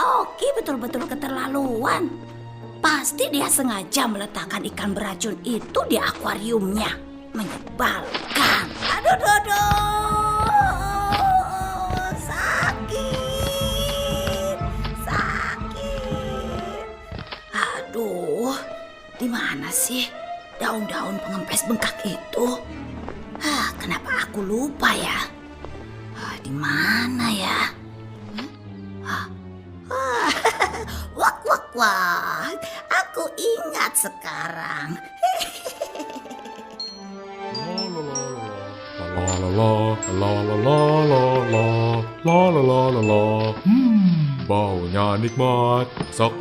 Oki betul-betul keterlaluan. Pasti dia sengaja meletakkan ikan beracun itu di akuariumnya. Menyebalkan. Aduh, sakit. Aduh, di mana sih daun-daun pengempes bengkak itu? Kenapa aku lupa ya? Di mana ya? Wah, aku ingat sekarang. Baunya nikmat.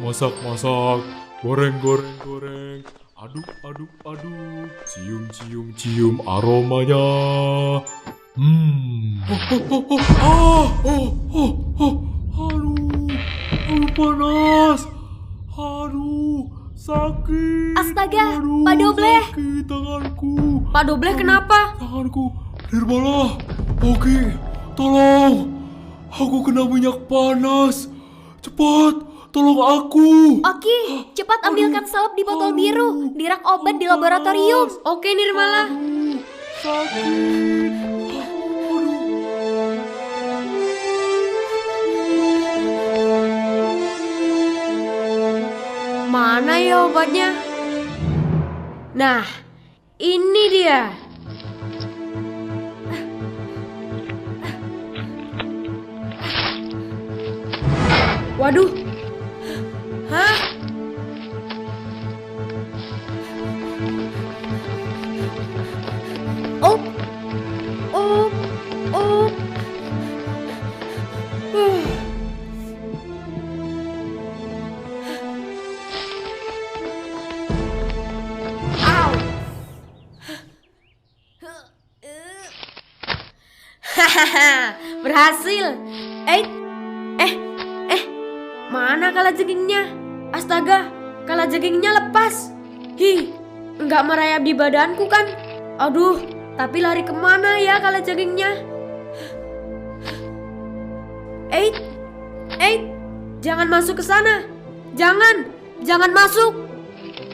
Masak. Goreng. Aduk. Cium aromanya. Aduh, panas. Aduh, sakit. Astaga, Aduh, Pak Dobleh. Sakit tanganku. Pak Dobleh kenapa? Tanganku. Nirmala, Oki, tolong. Aku kena minyak panas. Cepat, tolong aku. Oki, cepat ambilkan salep di botol biru di rak obat di laboratorium. Oke, Nirmala. Sakit. Mana ya obatnya? Nah, ini dia. Waduh. Hah? Oh. Hahaha, berhasil. Mana kalajengingnya? Astaga, kalajengingnya lepas. Nggak merayap di badanku kan? Aduh, tapi lari kemana ya kalajengingnya? Jangan masuk ke sana. Jangan masuk.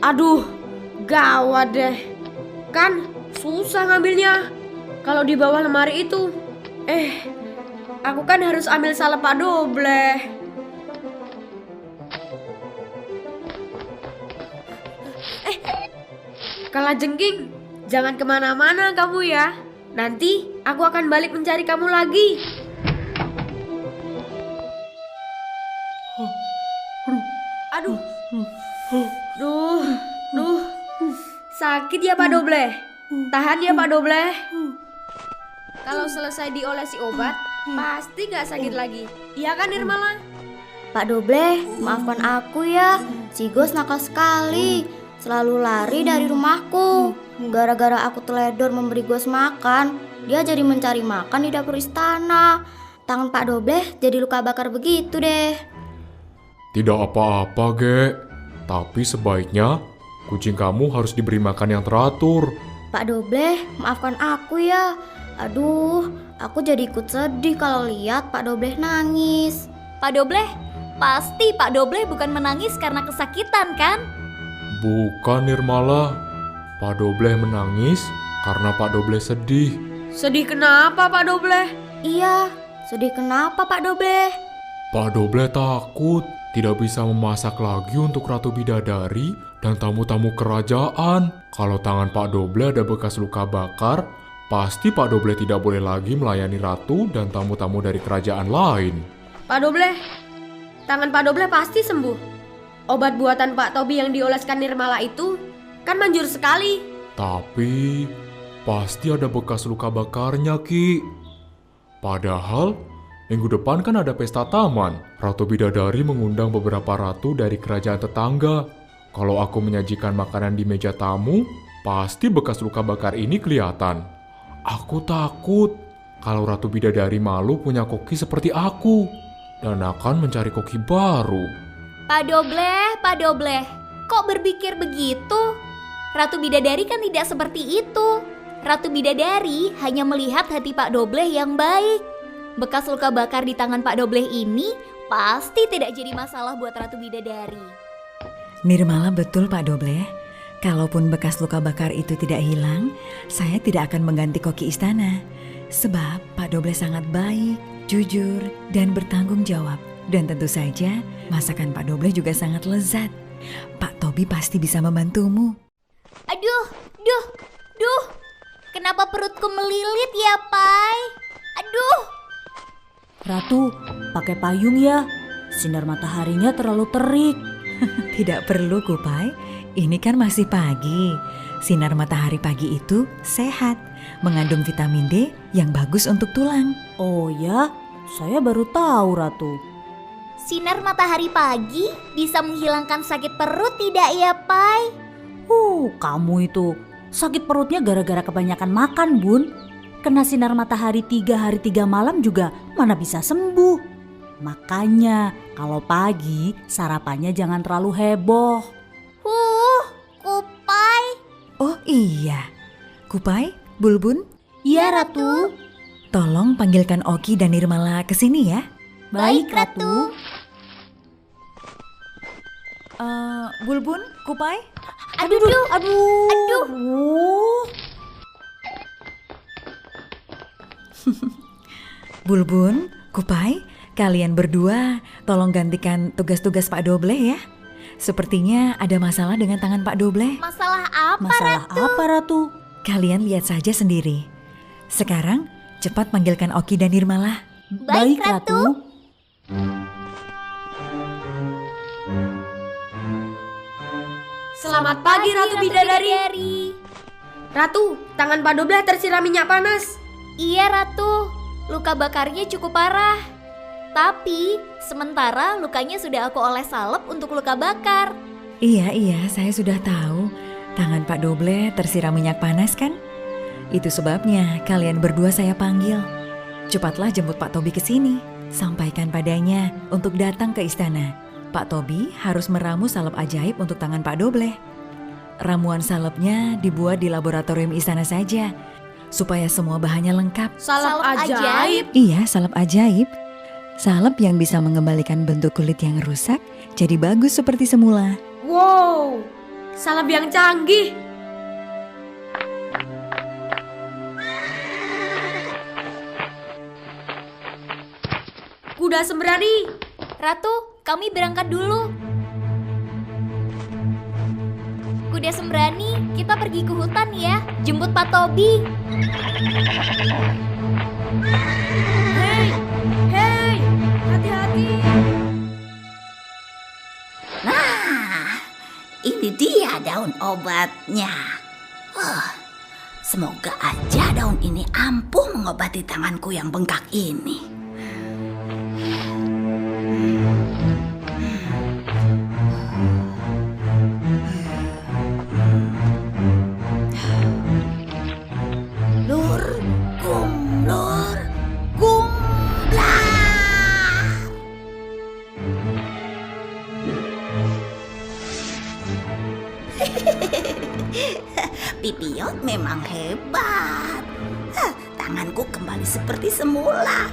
Aduh, gawat deh. Kan susah ngambilnya kalau di bawah lemari itu. Aku kan harus ambil salep Pak Dobleh. Kalajengking, jangan kemana-mana kamu ya. Nanti aku akan balik mencari kamu lagi. Aduh. Sakit ya Pak Dobleh. Tahan ya Pak Dobleh. Kalau selesai diolesi obat, pasti gak sakit lagi. Iya kan Nirmala? Pak Dobleh, maafkan aku ya. Si Gos nakal sekali. Selalu lari dari rumahku. Gara-gara aku teledor memberi Gos makan, dia jadi mencari makan di dapur istana. Tangan Pak Dobleh jadi luka bakar begitu deh. Tidak apa-apa, Gek. Tapi sebaiknya kucing kamu harus diberi makan yang teratur. Pak Dobleh, maafkan aku ya. Aduh, aku jadi ikut sedih kalau lihat Pak Dobleh nangis. Pak Dobleh, pasti Pak Dobleh bukan menangis karena kesakitan kan? Bukan, Nirmala. Pak Dobleh menangis karena Pak Dobleh sedih. Sedih kenapa Pak Dobleh? Iya, sedih kenapa Pak Dobleh? Pak Dobleh takut tidak bisa memasak lagi untuk Ratu Bidadari dan tamu-tamu kerajaan. Kalau tangan Pak Dobleh ada bekas luka bakar, pasti Pak Dobleh tidak boleh lagi melayani Ratu dan tamu-tamu dari kerajaan lain. Pak Dobleh, tangan Pak Dobleh pasti sembuh. Obat buatan Pak Tobi yang dioleskan Nirmala itu kan manjur sekali. Tapi pasti ada bekas luka bakarnya, Ki. Padahal minggu depan kan ada pesta taman. Ratu Bidadari mengundang beberapa ratu dari kerajaan tetangga. Kalau aku menyajikan makanan di meja tamu, pasti bekas luka bakar ini kelihatan. Aku takut kalau Ratu Bidadari malu punya koki seperti aku dan akan mencari koki baru. Pak Dobleh, kok berpikir begitu? Ratu Bidadari kan tidak seperti itu. Ratu Bidadari hanya melihat hati Pak Dobleh yang baik. Bekas luka bakar di tangan Pak Dobleh ini Pasti tidak jadi masalah buat Ratu Bidadari. Nirmala betul Pak Doble. Kalaupun bekas luka bakar itu tidak hilang, saya tidak akan mengganti koki istana. Sebab Pak Doble sangat baik, jujur, dan bertanggung jawab. Dan tentu saja masakan Pak Doble juga sangat lezat. Pak Tobi pasti bisa membantumu. Aduh, duh. Kenapa perutku melilit ya, Pai? Aduh. Ratu, pakai payung ya. Sinar mataharinya terlalu terik. Tidak perlu Kupai, ini kan masih pagi. Sinar matahari pagi itu sehat, mengandung vitamin D yang bagus untuk tulang. Oh ya, saya baru tahu Ratu. Sinar matahari pagi bisa menghilangkan sakit perut tidak ya, Pai? Kamu itu sakit perutnya gara-gara kebanyakan makan, Bun. Kena sinar matahari 3 hari 3 malam juga mana bisa sembuh. Makanya kalau pagi sarapannya jangan terlalu heboh. Kupai. Oh iya, Kupai, Bulbun, Iya, Ratu. tolong panggilkan Oki dan Nirmala ke sini ya. Baik, Ratu. Bulbun, Kupai, Aduh. Bulbun, Kupai, kalian berdua tolong gantikan tugas-tugas Pak Doble ya. Sepertinya ada masalah dengan tangan Pak Doble. Masalah apa, Masalah Ratu? apa, Ratu? Kalian lihat saja sendiri. Sekarang cepat panggilkan Oki dan Nirmala. Baik, Ratu. Selamat pagi Ratu Bidadari. Ratu, tangan Pak Doble tersiram minyak panas. Iya, Ratu. Luka bakarnya cukup parah. Tapi sementara lukanya sudah aku oles salep untuk luka bakar. Iya, saya sudah tahu. Tangan Pak Doble tersiram minyak panas kan? Itu sebabnya kalian berdua saya panggil. Cepatlah jemput Pak Tobi ke sini. Sampaikan padanya untuk datang ke istana. Pak Tobi harus meramu salep ajaib untuk tangan Pak Doble. Ramuan salepnya dibuat di laboratorium istana saja, supaya semua bahannya lengkap. Salep Salep ajaib. ajaib. Iya, salep ajaib. Salep yang bisa mengembalikan bentuk kulit yang rusak jadi bagus seperti semula. Wow, salep yang canggih. Kuda sembrani. Ratu, kami berangkat dulu. Kuda sembrani, kita pergi ke hutan ya. Jemput Pak Tobi. Hei, hati-hati. Nah, ini dia daun obatnya. Semoga aja daun ini ampuh mengobati tanganku yang bengkak ini. Lur, gumlar. Pipiot memang hebat. Tanganku kembali seperti semula.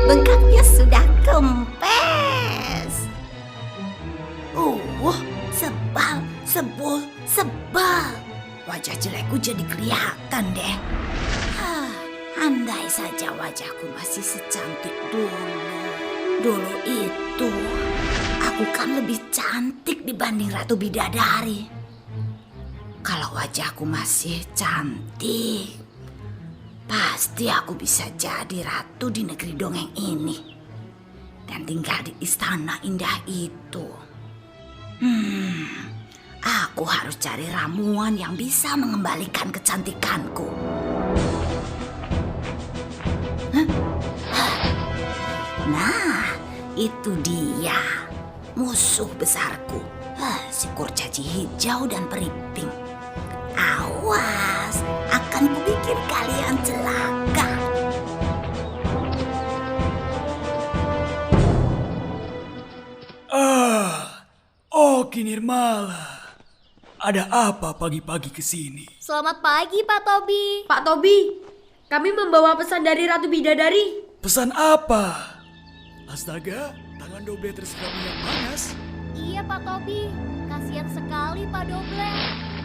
Bengkaknya sudah kempes. Sebal. Wajah jelekku jadi kelihatan deh. Andai saja wajahku masih secantik dulu. Dulu itu aku kan lebih cantik dibanding Ratu Bidadari. Kalau wajahku masih cantik, pasti aku bisa jadi ratu di negeri dongeng ini dan tinggal di istana indah itu. Aku harus cari ramuan yang bisa mengembalikan kecantikanku. Nah, itu dia musuh besarku, si kurcaci hijau dan periping. Awas, akan kubikin kalian celaka. Oki Nirmala. Ada apa pagi-pagi ke sini? Selamat pagi, Pak Tobi. Pak Tobi, kami membawa pesan dari Ratu Bidadari. Pesan apa? Astaga, tangan Doble tersiram minyak panas. Iya Pak Tobi, kasihan sekali Pak Doble.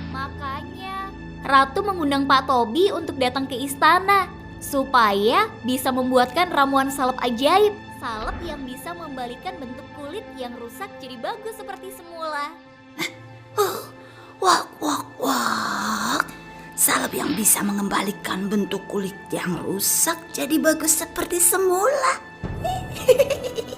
Makanya Ratu mengundang Pak Tobi untuk datang ke istana supaya bisa membuatkan ramuan salep ajaib. Salep yang bisa membalikan bentuk kulit yang rusak jadi bagus seperti semula. Wak, wak, wak. Salep yang bisa mengembalikan bentuk kulit yang rusak jadi bagus seperti semula.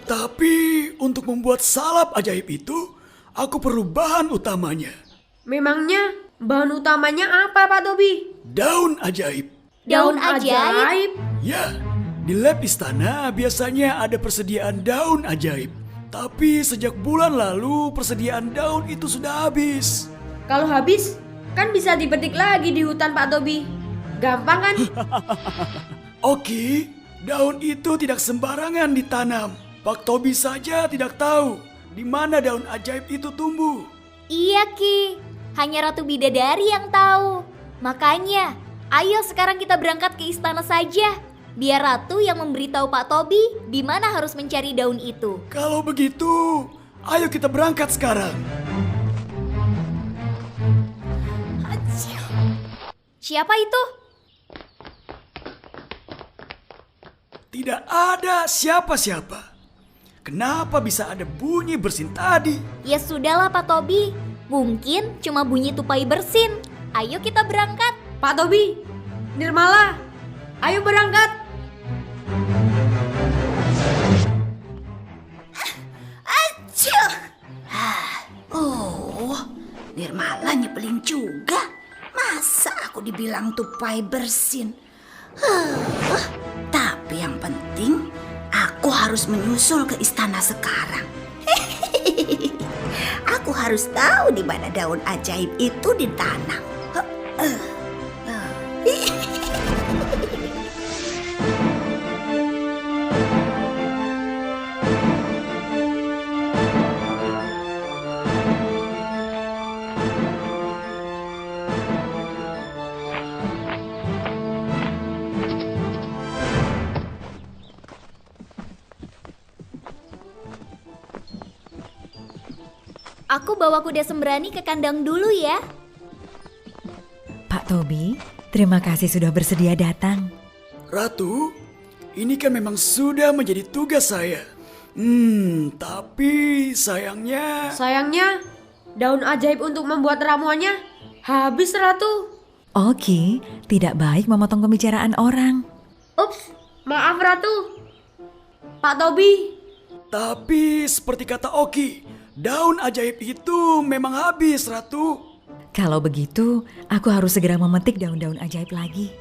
Tapi untuk membuat salep ajaib itu, aku perlu bahan utamanya. Memangnya bahan utamanya apa, Pak Tobi? Daun ajaib. Daun ajaib? Ya, di lab istana biasanya ada persediaan daun ajaib. Tapi sejak bulan lalu persediaan daun itu sudah habis. Kalau habis, kan bisa dipetik lagi di hutan, Pak Tobi. Gampang kan? Oke, daun itu tidak sembarangan ditanam. Pak Tobi saja tidak tahu di mana daun ajaib itu tumbuh. Iya Ki, hanya Ratu Bidadari yang tahu. Makanya, ayo sekarang kita berangkat ke istana saja. Biar Ratu yang memberitahu Pak Tobi di mana harus mencari daun itu. Kalau begitu, ayo kita berangkat sekarang. Siapa itu? Tidak ada siapa-siapa. Kenapa bisa ada bunyi bersin tadi? Ya sudahlah Pak Tobi, mungkin cuma bunyi tupai bersin. Ayo kita berangkat. Pak Tobi, Nirmala, ayo berangkat. Acil. Nirmala nyebelin juga. Masa aku dibilang tupai bersin? Tapi yang penting aku harus menyusul ke istana sekarang. Aku harus tahu di mana daun ajaib itu ditanam. Aku bawa kuda sembrani ke kandang dulu ya. Pak Tobi, terima kasih sudah bersedia datang. Ratu, ini kan memang sudah menjadi tugas saya. Tapi sayangnya... Sayangnya, daun ajaib untuk membuat ramuannya habis, Ratu. Oke, tidak baik memotong pembicaraan orang. Ups, maaf Ratu. Pak Tobi. Tapi seperti kata Oki, daun ajaib itu memang habis, Ratu. Kalau begitu, aku harus segera memetik daun-daun ajaib lagi.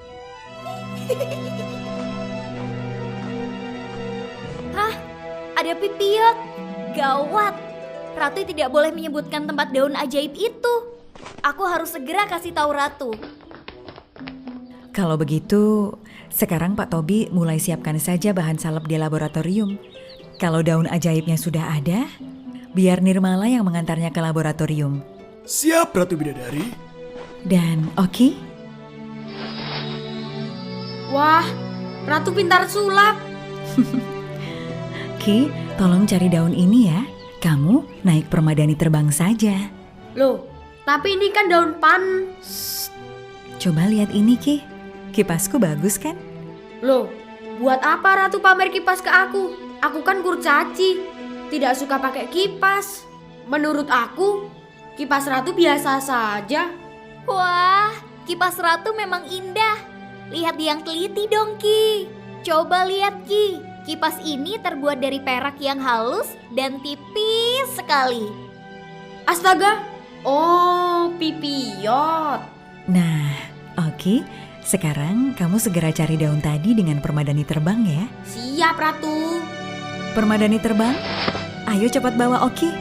Hah? Ada pipiot? Gawat. Ratu tidak boleh menyebutkan tempat daun ajaib itu. Aku harus segera kasih tahu Ratu. Kalau begitu, sekarang Pak Tobi mulai siapkan saja bahan salep di laboratorium. Kalau daun ajaibnya sudah ada, biar Nirmala yang mengantarnya ke laboratorium. Siap, Ratu Bidadari. Dan Oki? Wah, Ratu pintar sulap. Ki, tolong cari daun ini ya. Kamu naik permadani terbang saja. Loh, tapi ini kan daun pan. Coba lihat ini Ki. Kipasku bagus kan? Loh, buat apa Ratu pamer kipas ke aku? Aku kan kurcaci, tidak suka pakai kipas. Menurut aku, kipas Ratu biasa saja. Wah, kipas Ratu memang indah. Lihat yang teliti dong Ki. Coba lihat Ki, kipas ini terbuat dari perak yang halus dan tipis sekali. Astaga, oh pipiot. Nah, Oki, sekarang kamu segera cari daun tadi dengan permadani terbang ya. Siap Ratu. Permadani terbang, ayo cepat bawa Oki.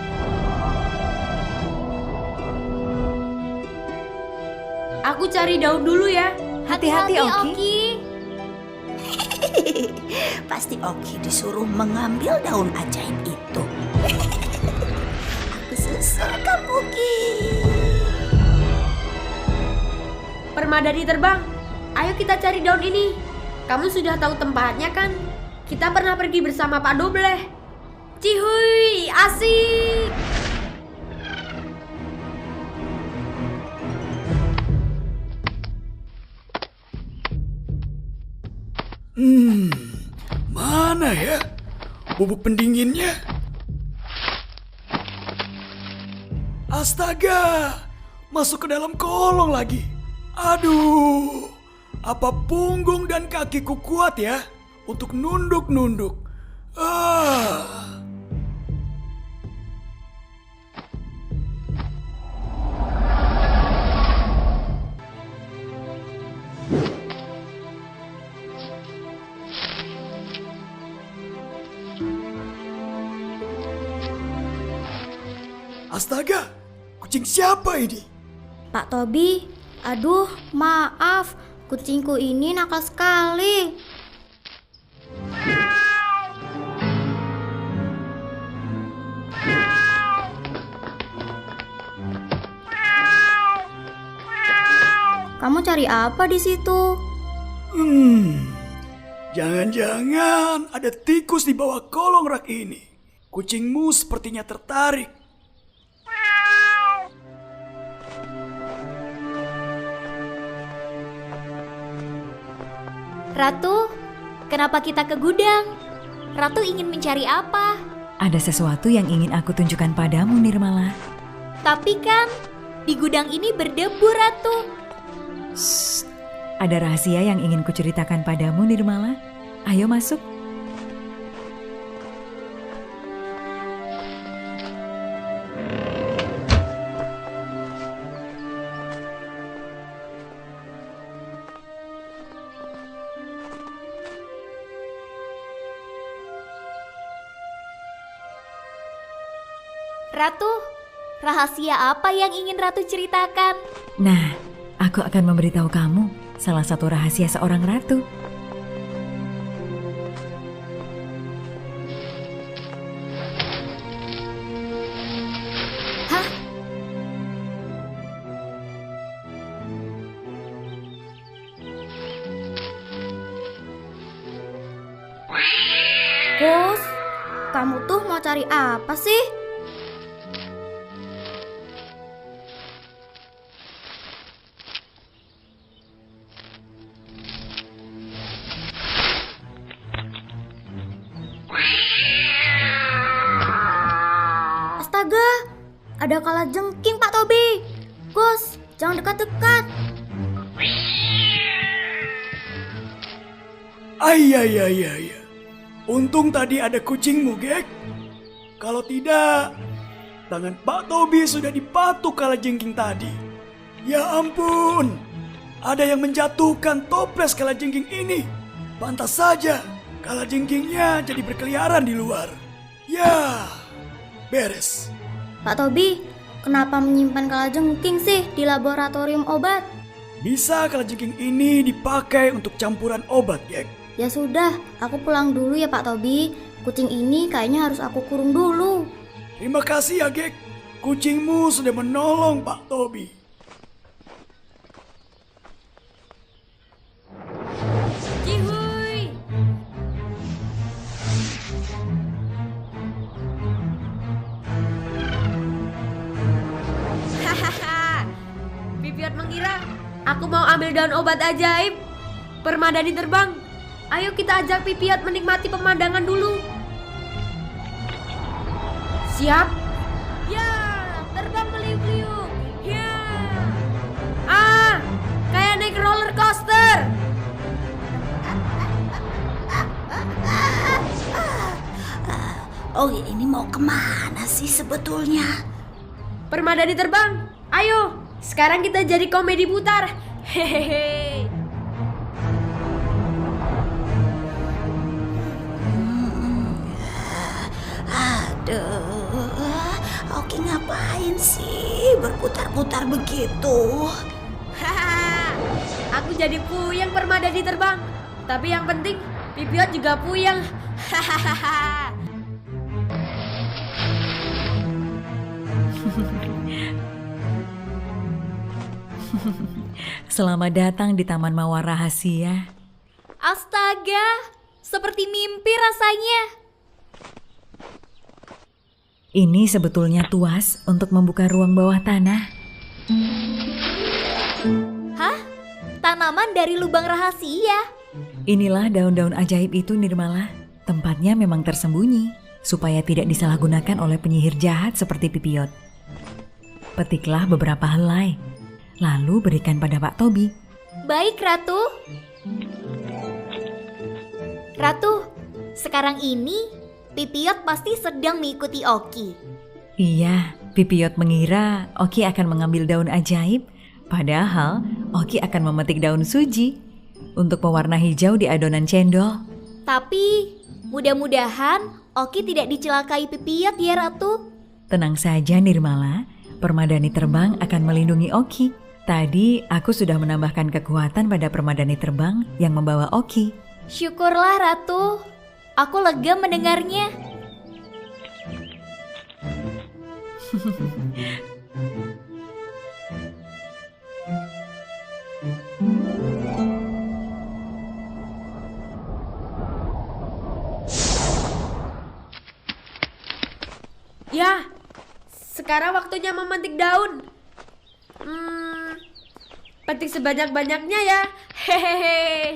Aku cari daun dulu ya. Hati-hati Oki. Pasti Oki disuruh mengambil daun ajaib itu. Aku susul kamu, Ki. Permadani terbang, ayo kita cari daun ini. Kamu sudah tahu tempatnya kan? Kita pernah pergi bersama Pak Dobleh. Cihuy, asik. Mana ya bubuk pendinginnya? Astaga, masuk ke dalam kolong lagi. Aduh, apa punggung dan kakiku kuat ya untuk nunduk-nunduk? Ah. Astaga, kucing siapa ini? Pak Tobi, aduh maaf, kucingku ini nakal sekali. Kamu cari apa di situ? Jangan-jangan ada tikus di bawah kolong rak ini. Kucingmu sepertinya tertarik. Ratu, kenapa kita ke gudang? Ratu ingin mencari apa? Ada sesuatu yang ingin aku tunjukkan padamu, Nirmala. Tapi kan di gudang ini berdebu, Ratu. Shh, ada rahasia yang ingin kuceritakan padamu, Nirmala. Ayo masuk. Ratu, rahasia apa yang ingin Ratu ceritakan? Nah, aku akan memberitahu kamu salah satu rahasia seorang ratu. Hah? Gus, kamu tuh mau cari apa sih? Astaga, ada kalajengking Pak Tobi. Gus, jangan dekat-dekat. Ay. Untung tadi ada kucingmu, Gek. Kalau tidak, tangan Pak Tobi sudah dipatuk kalajengking tadi. Ya ampun, ada yang menjatuhkan toples kalajengking ini. Pantas saja, kalajengkingnya jadi berkeliaran di luar. Ya, beres. Pak Tobi, kenapa menyimpan kalajengking sih di laboratorium obat? Bisa kalajengking ini dipakai untuk campuran obat, Gek. Ya sudah, aku pulang dulu ya Pak Tobi. Kucing ini kayaknya harus aku kurung dulu. Terima kasih ya, Gek. Kucingmu sudah menolong Pak Tobi. Cihuy. Hahaha. Pipiat mengira aku mau ambil daun obat ajaib. Permadani terbang. Ayo kita ajak Pipiat menikmati pemandangan dulu. Siap? Ya, terbang meliuk-liuk. Ya. Kayak naik roller coaster. Oh, ini mau kemana sih sebetulnya? Permadani terbang. Ayo, sekarang kita jadi komedi putar. Hehehe. Aduh, Oki ngapain sih berputar-putar begitu? Hahaha. Aku jadi puyeng Permadani terbang. Tapi yang penting Pipiat juga puyeng. Hahaha. Selamat datang di Taman Mawar Rahasia. Astaga, seperti mimpi rasanya. Ini sebetulnya tuas untuk membuka ruang bawah tanah. Hah? Tanaman dari lubang rahasia? Inilah daun-daun ajaib itu, Nirmala. Tempatnya memang tersembunyi, supaya tidak disalahgunakan oleh penyihir jahat seperti Pipiot. Petiklah beberapa helai, lalu berikan pada Pak Tobi. Baik, Ratu. Ratu, sekarang ini Pipiot pasti sedang mengikuti Oki. Iya, Pipiot mengira Oki akan mengambil daun ajaib, padahal Oki akan memetik daun suji untuk pewarna hijau di adonan cendol. Tapi mudah-mudahan Oki tidak dicelakai Pipiot ya, Ratu. Tenang saja, Nirmala, permadani terbang akan melindungi Oki. Tadi aku sudah menambahkan kekuatan pada permadani terbang yang membawa Oki. Syukurlah, Ratu. Aku lega mendengarnya. Ya, sekarang waktunya memetik daun. Petik sebanyak-banyaknya ya. Hehehe.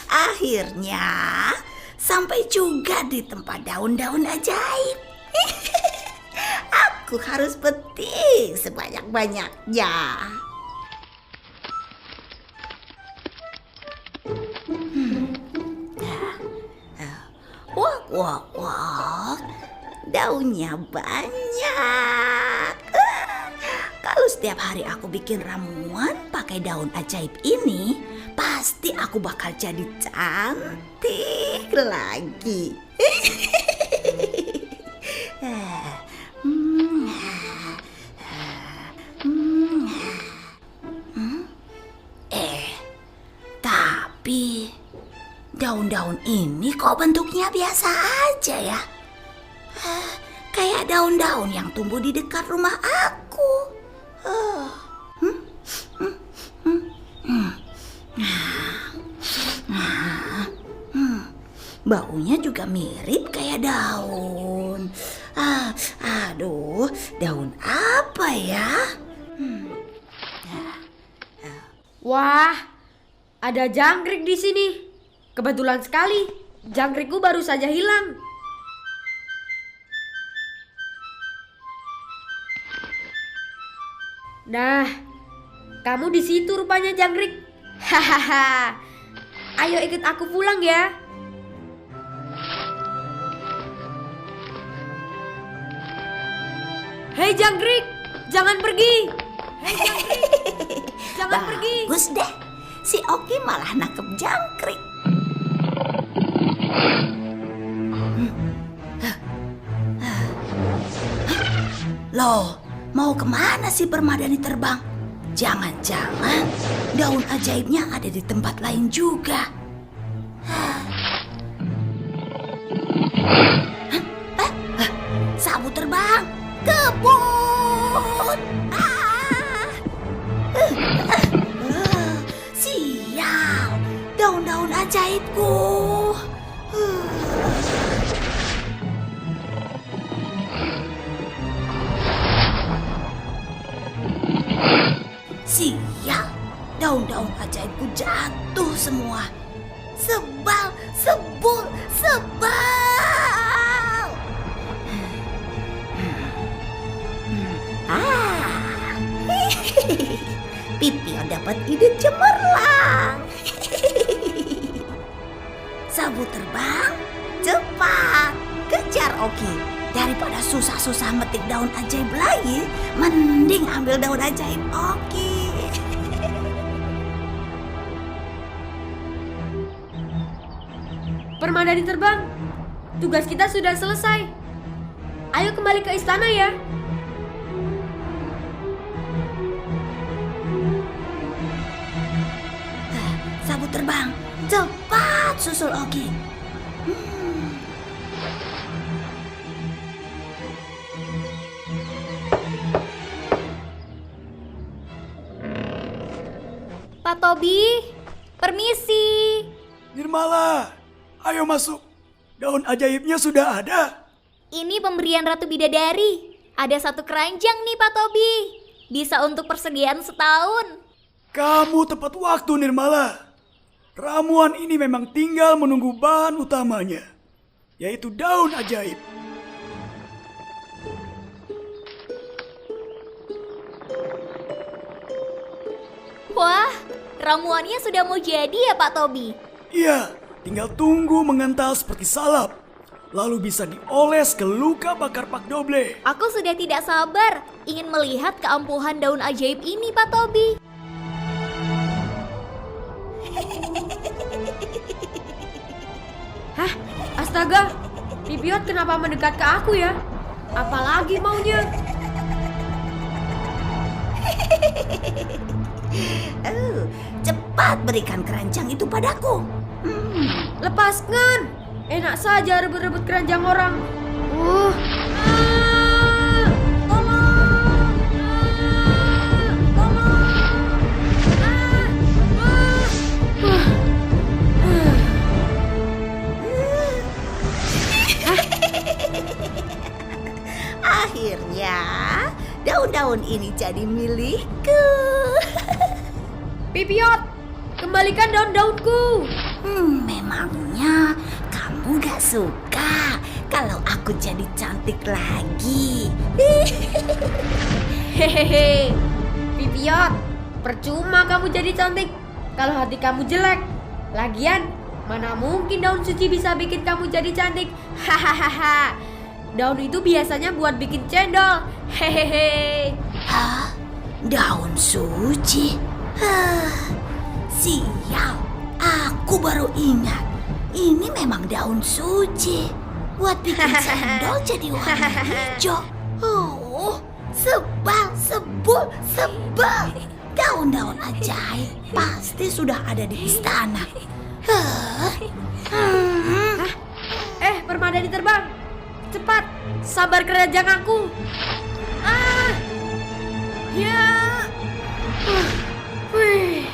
Akhirnya sampai juga di tempat daun-daun ajaib. Aku harus petik sebanyak-banyaknya. Wah, daunnya banyak. Kalau setiap hari aku bikin ramuan pakai daun ajaib ini, pasti aku bakal jadi cantik lagi. Tapi daun-daun ini kok bentuknya biasa aja ya? Kayak daun-daun yang tumbuh di dekat rumah aku. Baunya juga mirip kayak daun. Aduh, daun apa ya? Wah, ada jangkrik di sini. Kebetulan sekali, jangkrikku baru saja hilang. Nah, kamu di situ rupanya, jangkrik. Hahaha. Ayo ikut aku pulang ya. Hei jangkrik, jangan pergi. Hei jangkrik, jangan pergi. Bagus deh, si Oki malah nangkep jangkrik. Loh, mau kemana si permadani terbang? Jangan-jangan daun ajaibnya ada di tempat lain juga. Sabu terbang, kebun. Sial, daun-daun ajaibku. Sial, daun-daun ajaibku jatuh semua. Sebal, sebul, sebal. Pipio dapat ide cemerlang. Sabu terbang, cepat kejar Oki. Daripada susah-susah metik daun ajaib lagi, mending ambil daun ajaib Oki. Permadani terbang, tugas kita sudah selesai. Ayo kembali ke istana ya. Sabu terbang, cepat susul Oki. Pak Tobi, permisi. Nirmala, ayo masuk. Daun ajaibnya sudah ada. Ini pemberian Ratu Bidadari. Ada 1 keranjang nih Pak Tobi. Bisa untuk persediaan setahun. Kamu tepat waktu, Nirmala. Ramuan ini memang tinggal menunggu bahan utamanya, yaitu daun ajaib. Wah, ramuannya sudah mau jadi ya Pak Tobi? Iya, tinggal tunggu mengental seperti salap. Lalu bisa dioles ke luka bakar Pak Doble. Aku sudah tidak sabar ingin melihat keampuhan daun ajaib ini Pak Tobi. Hah? Astaga, Pipiot kenapa mendekat ke aku ya? Apalagi maunya? Cepat berikan keranjang itu padaku. Lepaskan! Enak saja rebut-rebut keranjang orang. Akhirnya daun-daun ini jadi milikku. Pipiot, kembalikan daun-daunku. Memangnya kamu gak suka kalau aku jadi cantik lagi? Hehehe, Pipiot, percuma kamu jadi cantik kalau hati kamu jelek. Lagian, mana mungkin daun suci bisa bikin kamu jadi cantik? Hahaha. Daun itu biasanya buat bikin cendol. Hehehe. Hah? Daun suci? Sial, aku baru ingat. Ini memang daun suci buat bikin cendol jadi warna hijau. Oh, sebel. Daun-daun ajaib pasti sudah ada di istana. Permadani terbang. Cepat, sabar keranjang aku. Wih.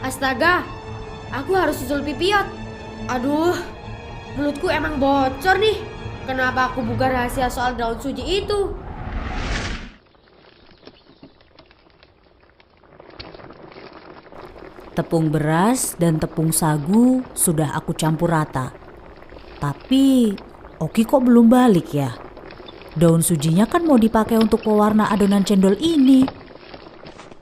Astaga, aku harus susul Pipiot. Aduh, mulutku emang bocor nih. Kenapa aku buka rahasia soal daun suci itu? Tepung beras dan tepung sagu sudah aku campur rata. Tapi Oki kok belum balik ya? Daun sujinya kan mau dipakai untuk pewarna adonan cendol ini.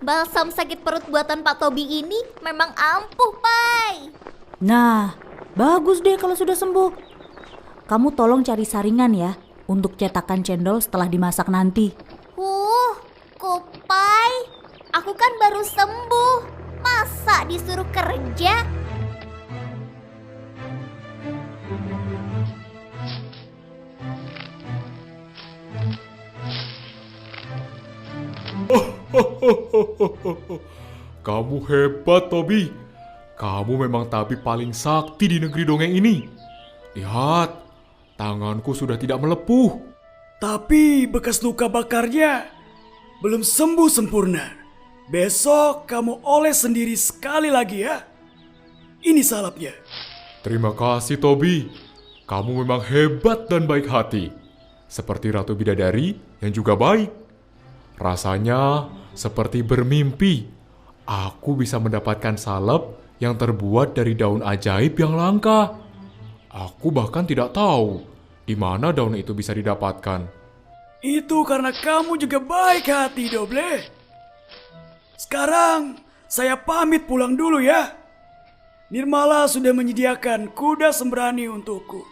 Balsam sakit perut buatan Pak Tobi ini memang ampuh, Pai. Nah, bagus deh kalau sudah sembuh. Kamu tolong cari saringan ya untuk cetakan cendol setelah dimasak nanti. Kok Pai? Aku kan baru sembuh. Masa disuruh kerja? Kamu hebat, Tobi. Kamu memang tabib paling sakti di negeri dongeng ini. Lihat, tanganku sudah tidak melepuh. Tapi bekas luka bakarnya belum sembuh sempurna. Besok kamu oles sendiri sekali lagi ya. Ini salapnya. Terima kasih, Tobi. Kamu memang hebat dan baik hati. Seperti Ratu Bidadari yang juga baik. Rasanya seperti bermimpi. Aku bisa mendapatkan salep yang terbuat dari daun ajaib yang langka. Aku bahkan tidak tahu di mana daun itu bisa didapatkan. Itu karena kamu juga baik hati, Doble. Sekarang saya pamit pulang dulu ya. Nirmala sudah menyediakan kuda sembrani untukku.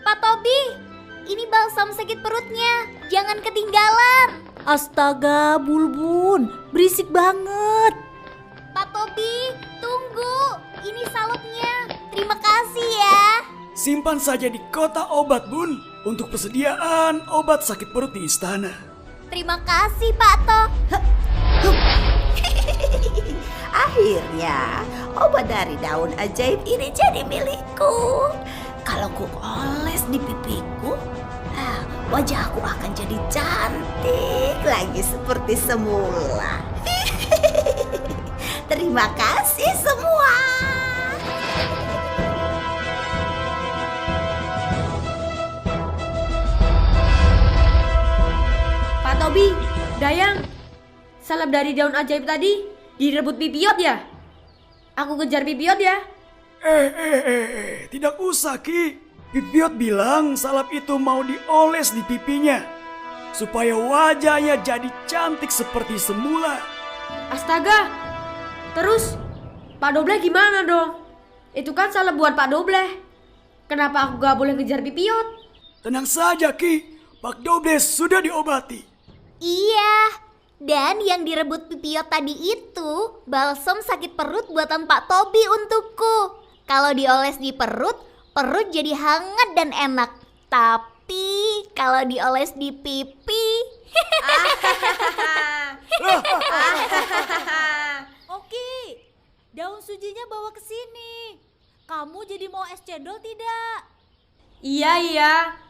Pak Tobi, ini balsam sakit perutnya. Jangan ketinggalan. Astaga, Bulbun, berisik banget. Pak Tobi, tunggu. Ini salepnya. Terima kasih ya. Simpan saja di kotak obat, Bun, untuk persediaan obat sakit perut di istana. Terima kasih, Pak To. Akhirnya obat dari daun ajaib ini jadi milikku. Kalau ku oles di pipiku, wajahku akan jadi cantik lagi seperti semula. Terima kasih semua. Pak Tobi, Dayang, salep dari daun ajaib tadi direbut Pipiot ya? Aku kejar Pipiot ya? Tidak usah Ki. Pipiot bilang salap itu mau dioles di pipinya supaya wajahnya jadi cantik seperti semula. Astaga, terus Pak Dobleh gimana dong? Itu kan salep buat Pak Dobleh. Kenapa aku gak boleh kejar Pipiot? Tenang saja Ki, Pak Dobles sudah diobati. Iya, dan yang direbut Pipiot tadi itu balsam sakit perut buatan Pak Tobi untukku. Kalau dioles di perut, perut jadi hangat dan enak. Tapi kalau dioles di pipi, Oki, daun sujinya bawa ke sini. Kamu jadi mau es cendol tidak? Iya.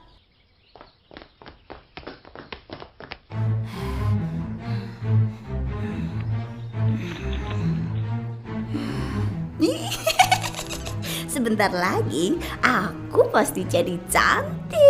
Sebentar lagi aku pasti jadi cantik.